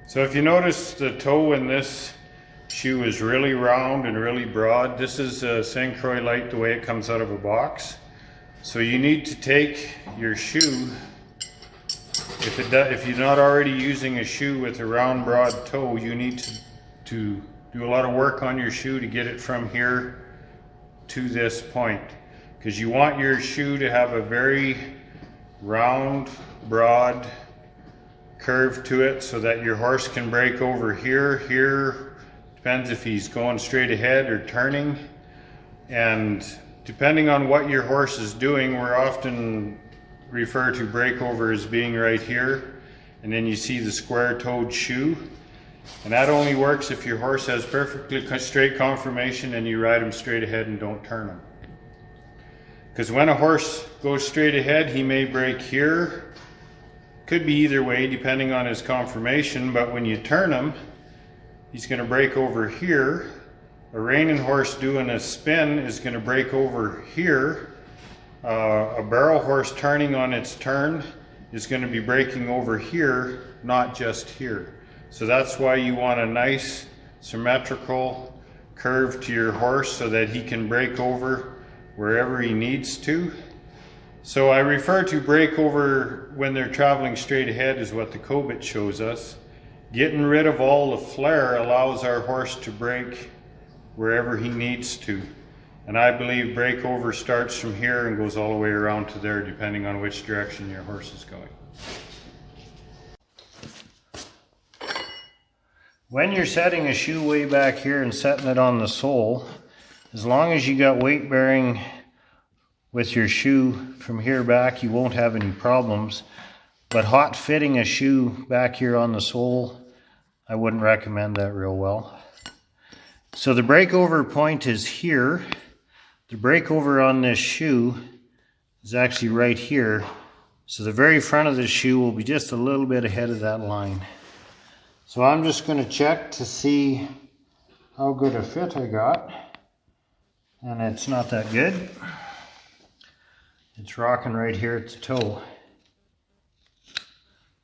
So if you notice, the toe in this shoe is really round and really broad. This is a St. Croix Light the way it comes out of a box. So you need to take your shoe, if you're not already using a shoe with a round broad toe, you need to do a lot of work on your shoe to get it from here to this point. Because you want your shoe to have a very round, broad curve to it so that your horse can break over here. Depends if he's going straight ahead or turning. And depending on what your horse is doing, we're often refer to breakover as being right here. And then you see the square-toed shoe. And that only works if your horse has perfectly straight conformation and you ride him straight ahead and don't turn him. Because when a horse goes straight ahead, he may break here. Could be either way depending on his conformation, but when you turn him, he's going to break over here. A reining horse doing a spin is going to break over here. A barrel horse turning on its turn is going to be breaking over here, not just here. So that's why you want a nice symmetrical curve to your horse so that he can break over wherever he needs to. So I refer to breakover when they're traveling straight ahead is what the COBIT shows us. Getting rid of all the flare allows our horse to break wherever he needs to. And I believe breakover starts from here and goes all the way around to there depending on which direction your horse is going. When you're setting a shoe way back here and setting it on the sole, as long as you got weight bearing with your shoe from here back, you won't have any problems. But hot fitting a shoe back here on the sole, I wouldn't recommend that real well. So the breakover point is here. The breakover on this shoe is actually right here. So the very front of the shoe will be just a little bit ahead of that line. So I'm just going to check to see how good a fit I got. And it's not that good. It's rocking right here at the toe.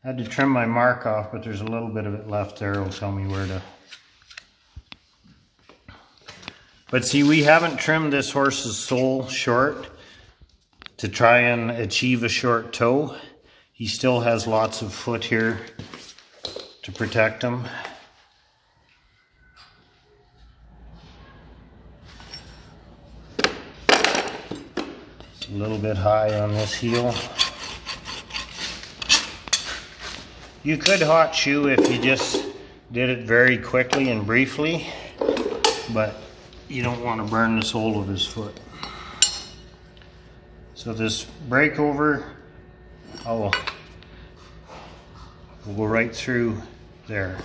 I had to trim my mark off, but there's a little bit of it left there. It'll tell me where to. But see, we haven't trimmed this horse's sole short to try and achieve a short toe. He still has lots of foot here to protect him. It's a little bit high on this heel. You could hot shoe if you just did it very quickly and briefly, but you don't want to burn the sole of his foot. So this breakover, we'll go right through there.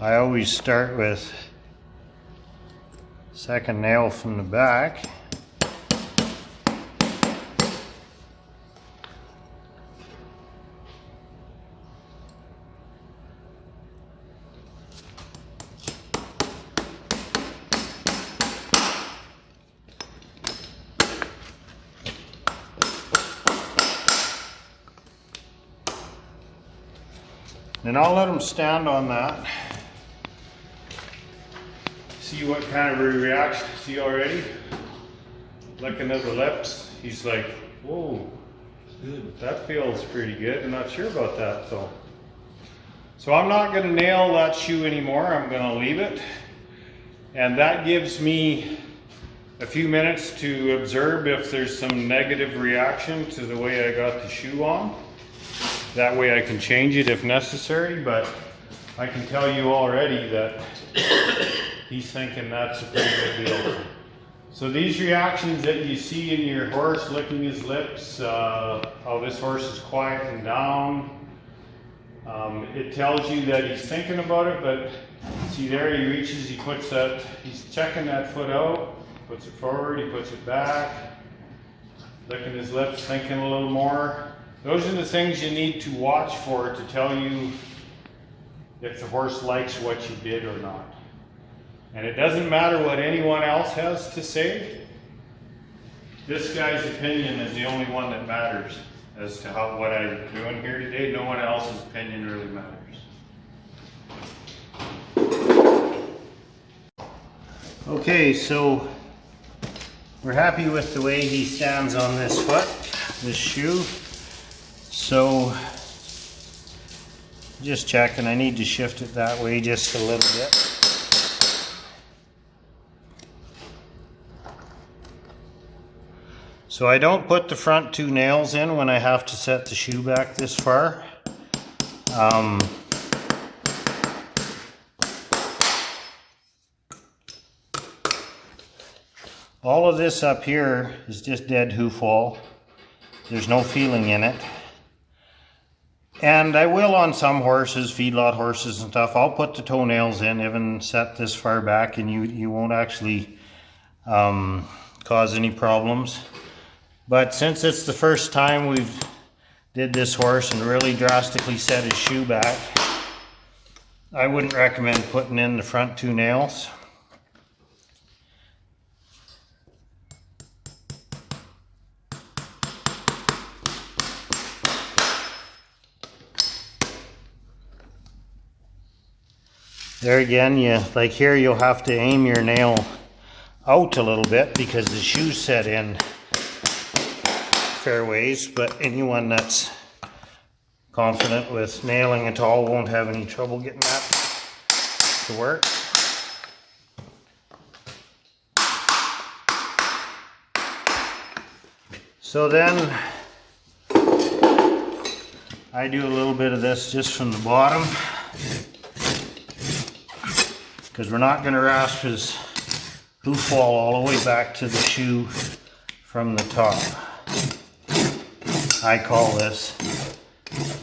I always start with second nail from the back. And I'll let him stand on that. See what kind of a reaction. See already? Looking at the lips, he's like, whoa, that feels pretty good. I'm not sure about that though. So I'm not going to nail that shoe anymore. I'm going to leave it. And that gives me a few minutes to observe if there's some negative reaction to the way I got the shoe on. That way I can change it if necessary, but I can tell you already that he's thinking that's a pretty good deal. So these reactions that you see in your horse, licking his lips, how this horse is quieting down, it tells you that he's thinking about it, but see there he reaches, he puts that, he's checking that foot out, puts it forward, he puts it back, licking his lips, thinking a little more. Those are the things you need to watch for to tell you if the horse likes what you did or not. And it doesn't matter what anyone else has to say. This guy's opinion is the only one that matters as to what I'm doing here today. No one else's opinion really matters. Okay, so we're happy with the way he stands on this foot, this shoe. So just checking, I need to shift it that way just a little bit. So I don't put the front two nails in when I have to set the shoe back this far. All of this up here is just dead hoof wall. There's no feeling in it. And I will on some horses, feedlot horses and stuff, I'll put the toenails in, even set this far back, and you won't actually cause any problems. But since it's the first time we've did this horse and really drastically set his shoe back, I wouldn't recommend putting in the front two nails. There again, like here, you'll have to aim your nail out a little bit because the shoe's set in fairways, but anyone that's confident with nailing it all won't have any trouble getting that to work. So then I do a little bit of this just from the bottom, because we're not going to rasp his hoof wall all the way back to the shoe from the top. I call this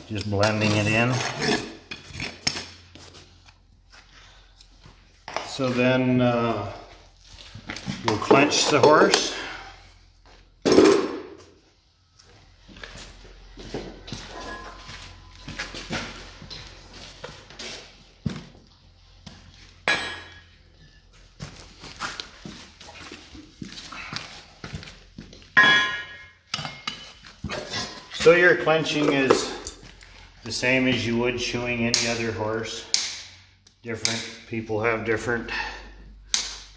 just blending it in. So then we'll clench the horse. So your clenching is the same as you would shoeing any other horse. Different people have different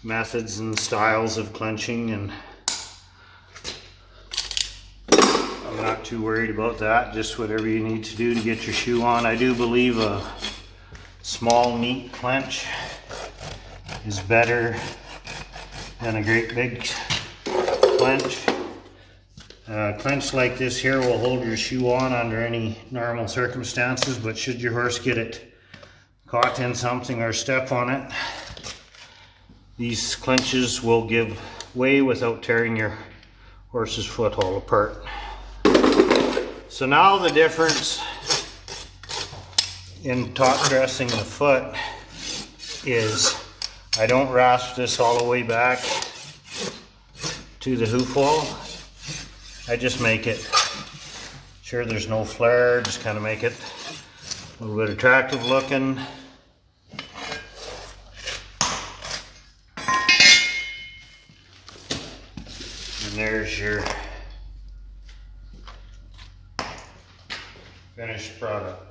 methods and styles of clenching, and I'm not too worried about that. Just whatever you need to do to get your shoe on. I do believe a small, neat clench is better than a great big clench. A clench like this here will hold your shoe on under any normal circumstances, but should your horse get it caught in something or step on it, these clenches will give way without tearing your horse's foot all apart. So now the difference in top dressing the foot is I don't rasp this all the way back to the hoof wall. I just make it sure there's no flare, just kind of make it a little bit attractive looking. And there's your finished product.